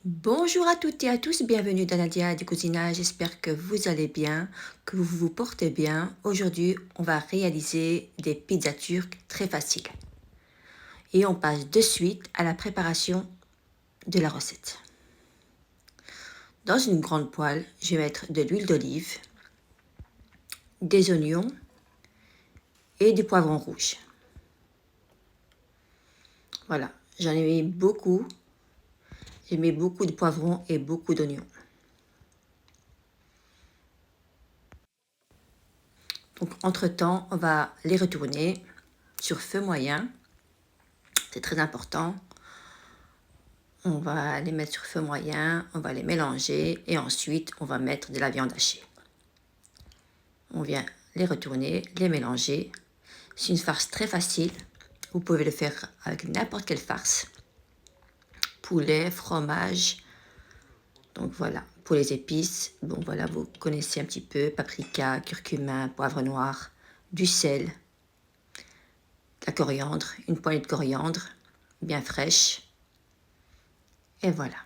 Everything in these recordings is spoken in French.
Bonjour à toutes et à tous, bienvenue dans Nadia du cousinage, j'espère que vous allez bien, que vous vous portez bien. Aujourd'hui, on va réaliser des pizzas turques très faciles. Et on passe de suite à la préparation de la recette. Dans une grande poêle, je vais mettre de l'huile d'olive, des oignons et du poivron rouge. Voilà, j'en ai mis beaucoup. J'ai mis beaucoup de poivrons et beaucoup d'oignons. Donc, entre-temps, on va les retourner sur feu moyen. C'est très important. On va les mettre sur feu moyen, on va les mélanger et ensuite on va mettre de la viande hachée. On vient les retourner, les mélanger. C'est une farce très facile. Vous pouvez le faire avec n'importe quelle farce. Poulet, fromage. Donc voilà, pour les épices, bon voilà, vous connaissez un petit peu, paprika, curcuma, poivre noir, du sel, de la coriandre, une poignée de coriandre, bien fraîche. Et voilà.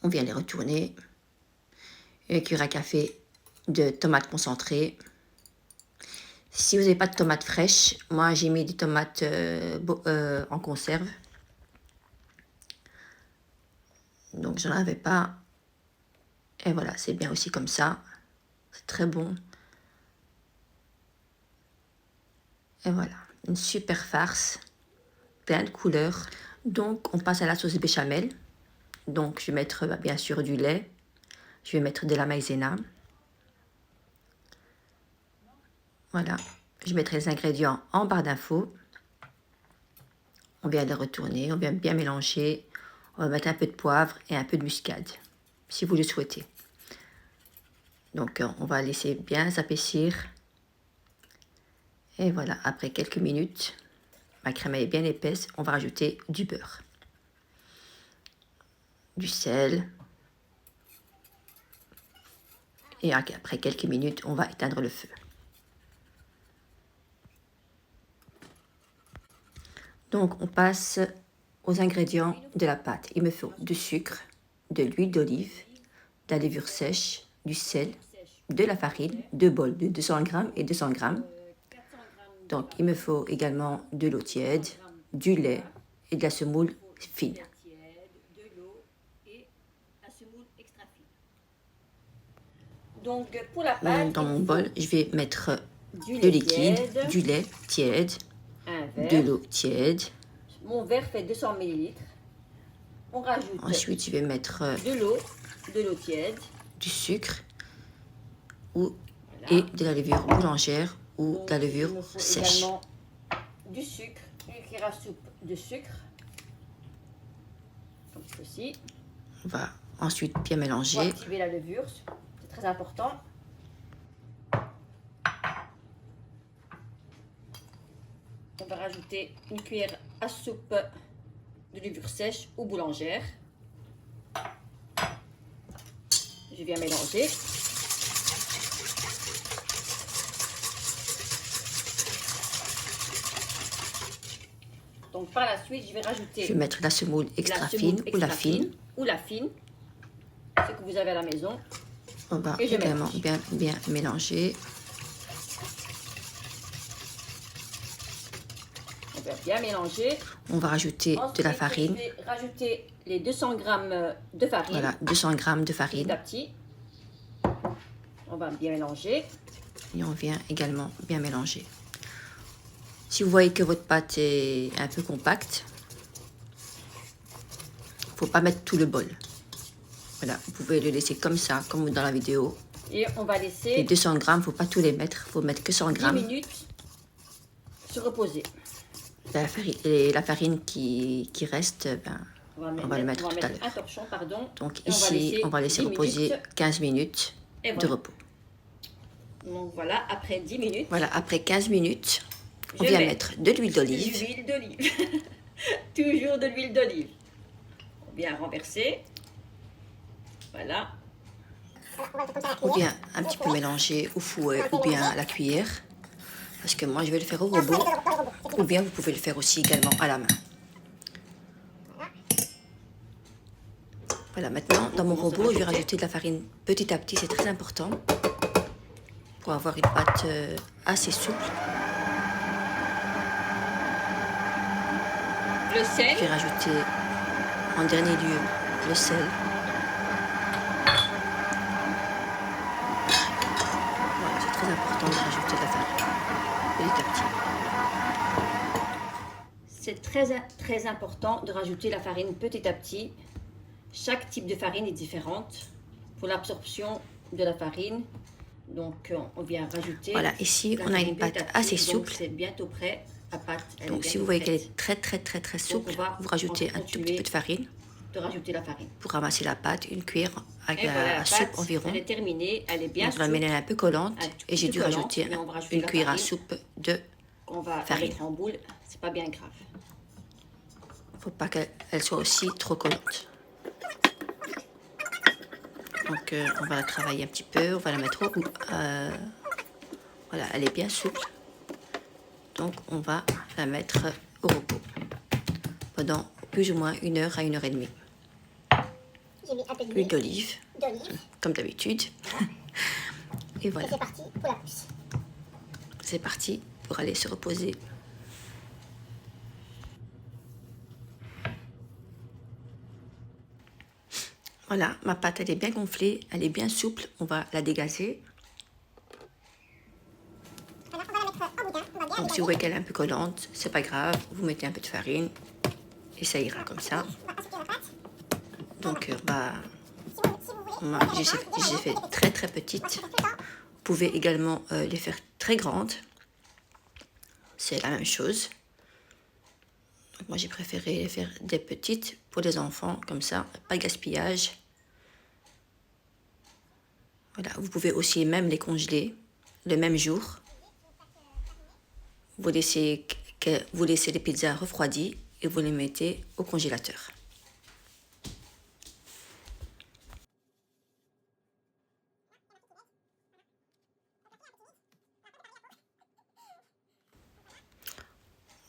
On vient les retourner. Une cuillère à café de tomates concentrées. Si vous n'avez pas de tomates fraîches, moi j'ai mis des tomates en conserve. Donc j'en avais pas. Et voilà, c'est bien aussi comme ça. C'est très bon. Et voilà, une super farce. Plein de couleurs. Donc on passe à la sauce béchamel. Donc je vais mettre bien sûr du lait. Je vais mettre de la maïzena. Voilà. Je mettrai les ingrédients en barre d'infos. On vient les retourner, on vient bien mélanger. On va mettre un peu de poivre et un peu de muscade, si vous le souhaitez. Donc, on va laisser bien s'épaissir. Et voilà, après quelques minutes, ma crème est bien épaisse. On va rajouter du beurre, du sel. Et après quelques minutes, on va éteindre le feu. Donc, on passe aux ingrédients de la pâte. Il me faut du sucre, de l'huile d'olive, de la levure sèche, du sel, de la farine, 2 bols de 200 g et 200 g. Donc, il me faut également de l'eau tiède, du lait et de la semoule fine. Donc, pour la pâte, Dans mon bol, je vais mettre le liquide, du lait tiède, de l'eau tiède. Mon verre fait 200 ml. On rajoute Ensuite, je vais mettre de l'eau tiède, du sucre et de la levure boulangère ou de la levure sèche. Également du sucre, une cuillère à soupe de sucre, comme ceci. On va ensuite bien mélanger. On va activer la levure, c'est très important. On va rajouter une cuillère à soupe de levure sèche ou boulangère. Je viens mélanger. Donc par la suite, je vais rajouter... Je vais mettre la semoule extra fine ou la fine. Ou la fine, ce que vous avez à la maison. On va également bien mélanger. On va bien mélanger. On va rajouter de la farine. Je vais rajouter les 200 g de farine. Voilà, 200 g de farine. Petit à petit. On va bien mélanger. Et on vient également bien mélanger. Si vous voyez que votre pâte est un peu compacte, il ne faut pas mettre tout le bol. Voilà, vous pouvez le laisser comme ça, comme dans la vidéo. Et on va laisser... Les 200 g, il ne faut pas tous les mettre, il faut mettre que 100 g. 10 minutes se reposer. La farine qui reste, on va le mettre tout à l'heure. Un torchon, pardon. Donc ici, on va laisser reposer 15 minutes de repos. Donc voilà, après 10 minutes. Voilà, après 15 minutes, on vient mettre de l'huile d'olive. De l'huile d'olive. Toujours de l'huile d'olive. On vient renverser. Voilà. On vient un petit peu mélanger au fouet ou bien à la cuillère. Parce que moi, je vais le faire au robot. Ou bien vous pouvez le faire aussi également à la main. Voilà, maintenant, dans mon robot, je vais rajouter de la farine petit à petit. C'est très important pour avoir une pâte assez souple. Le sel. Je vais rajouter en dernier lieu le sel. Voilà, c'est très important de rajouter de la farine petit à petit. C'est très important de rajouter la farine petit à petit. Chaque type de farine est différente pour l'absorption de la farine. Donc, on vient rajouter. Voilà, ici, on a une pâte assez souple. C'est bientôt prêt. La pâte, donc, si vous voyez qu'elle est très souple, vous rajoutez un tout petit peu de farine. De rajouter la farine. Pour ramasser la pâte, une cuillère à soupe environ. Elle est terminée, elle est bien souple. La mélange est un peu collante et j'ai dû rajouter une cuillère à soupe de on va farine. Mettre en boule, c'est pas bien grave. Faut pas qu'elle soit aussi trop collante. Donc on va la travailler un petit peu, on va la mettre au bout. Voilà, elle est bien souple. Donc on va la mettre au repos pendant plus ou moins 1 heure à 1 heure et demie. J'ai mis un peu d'huile d'olive, comme d'habitude. Et voilà. Et c'est parti pour la pousse. C'est parti pour aller se reposer. Voilà, ma pâte elle est bien gonflée, elle est bien souple. On va la dégazer. Alors, on va la mettre en boudin. On va bien donc si vous voyez qu'elle est un peu collante, c'est pas grave. Vous mettez un peu de farine et ça ira comme ça. Donc j'ai fait très petites. Vous pouvez également les faire très grandes. C'est la même chose. Donc moi j'ai préféré les faire des petites pour les enfants, comme ça, pas de gaspillage. Voilà, vous pouvez aussi même les congeler le même jour. Vous laissez les pizzas refroidies et vous les mettez au congélateur.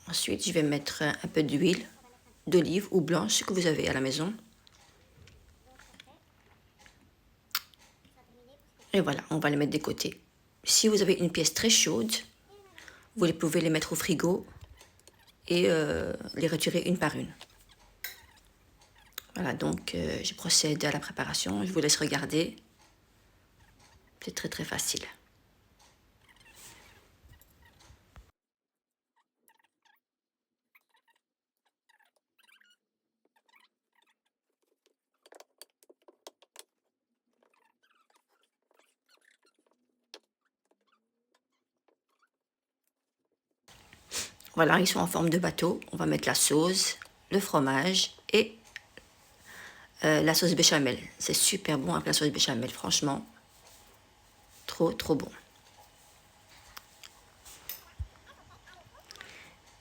Ensuite, je vais mettre un peu d'huile d'olive ou blanche, ce que vous avez à la maison. Et voilà, on va les mettre de côté. Si vous avez une pièce très chaude, vous pouvez les mettre au frigo et les retirer une par une. Voilà, donc je procède à la préparation. Je vous laisse regarder. C'est très facile. Voilà, ils sont en forme de bateau. On va mettre la sauce, le fromage et la sauce béchamel. C'est super bon avec la sauce béchamel, franchement. Trop bon.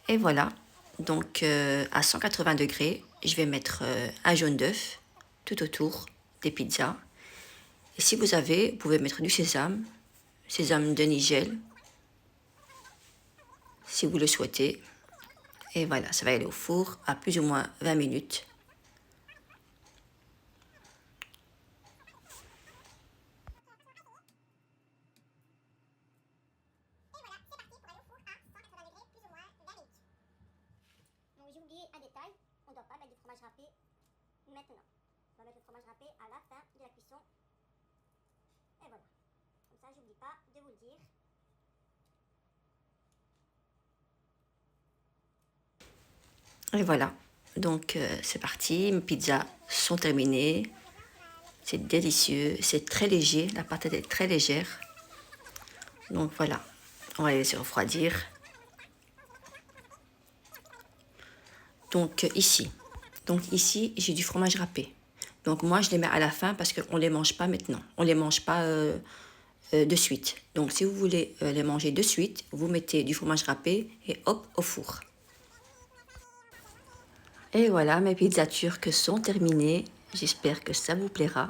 Et voilà, donc à 180 degrés, je vais mettre un jaune d'œuf tout autour des pizzas. Et si vous pouvez mettre du sésame de Nigel, si vous le souhaitez. Et voilà, ça va aller au four à plus ou moins 20 minutes. J'ai oublié un détail, on ne doit pas mettre du fromage râpé maintenant. On va mettre le fromage râpé à la fin de la cuisson. Et voilà. Comme ça, j'oublie pas de vous le dire. Et voilà, donc c'est parti, mes pizzas sont terminées. C'est délicieux, c'est très léger, la pâte est très légère. Donc voilà, on va les laisser refroidir. Donc ici, j'ai du fromage râpé. Donc moi je les mets à la fin parce qu'on ne les mange pas maintenant. On ne les mange pas de suite. Donc si vous voulez les manger de suite, vous mettez du fromage râpé et hop, au four. Et voilà, mes pizzas turques sont terminées. J'espère que ça vous plaira.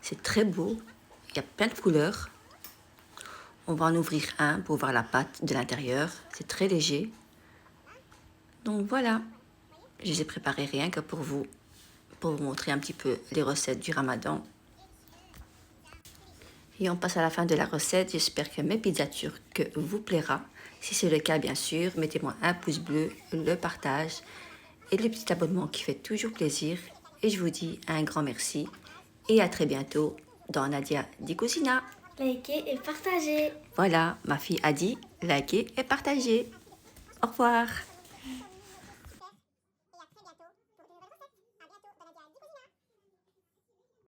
C'est très beau, il y a plein de couleurs. On va en ouvrir un pour voir la pâte de l'intérieur. C'est très léger. Donc voilà, je les ai préparés rien que pour vous, pour vous montrer un petit peu les recettes du Ramadan. Et on passe à la fin de la recette. J'espère que mes pizzas turques vous plaira. Si c'est le cas, bien sûr, mettez-moi un pouce bleu, le partage et le petit abonnement qui fait toujours plaisir. Et je vous dis un grand merci et à très bientôt dans Nadia di Cucina. Likez et partagez. Voilà, ma fille a dit likez et partagez. Au revoir.